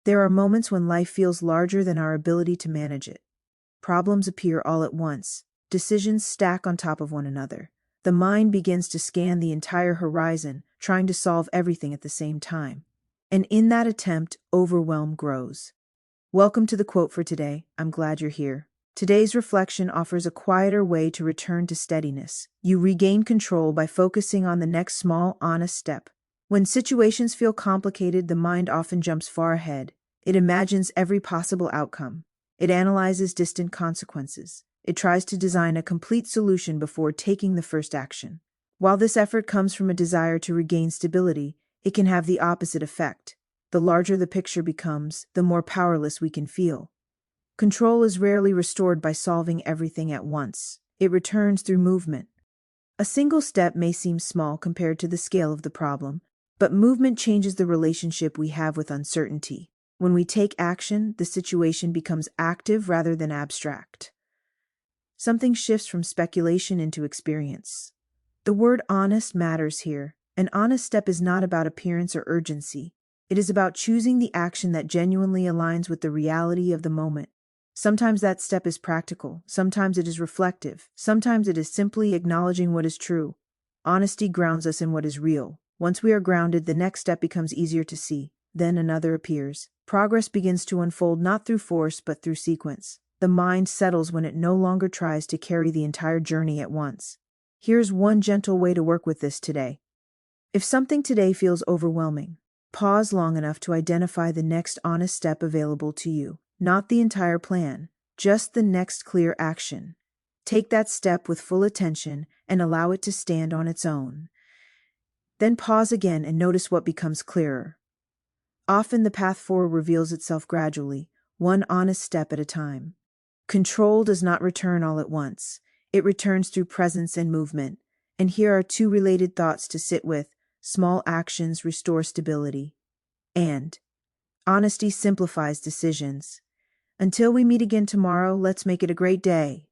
There are moments when life feels larger than our ability to manage it. Problems appear all at once. Decisions stack on top of one another. The mind begins to scan the entire horizon, trying to solve everything at the same time. And in that attempt, overwhelm grows. Welcome to the quote for today. I'm glad you're here. Today's reflection offers a quieter way to return to steadiness. You regain control by focusing on the next small, honest step. When situations feel complicated, the mind often jumps far ahead. It imagines every possible outcome. It analyzes distant consequences. It tries to design a complete solution before taking the first action. While this effort comes from a desire to regain stability, it can have the opposite effect. The larger the picture becomes, the more powerless we can feel. Control is rarely restored by solving everything at once. It returns through movement. A single step may seem small compared to the scale of the problem, but movement changes the relationship we have with uncertainty. When we take action, the situation becomes active rather than abstract. Something shifts from speculation into experience. The word honest matters here. An honest step is not about appearance or urgency. It is about choosing the action that genuinely aligns with the reality of the moment. Sometimes that step is practical, sometimes it is reflective, sometimes it is simply acknowledging what is true. Honesty grounds us in what is real. Once we are grounded, the next step becomes easier to see. Then another appears. Progress begins to unfold not through force but through sequence. The mind settles when it no longer tries to carry the entire journey at once. Here's one gentle way to work with this today. If something today feels overwhelming, pause long enough to identify the next honest step available to you. Not the entire plan, just the next clear action. Take that step with full attention and allow it to stand on its own. Then pause again and notice what becomes clearer. Often the path forward reveals itself gradually, one honest step at a time. Control does not return all at once. It returns through presence and movement. And here are two related thoughts to sit with. Small actions restore stability. And honesty simplifies decisions. Until we meet again tomorrow, let's make it a great day.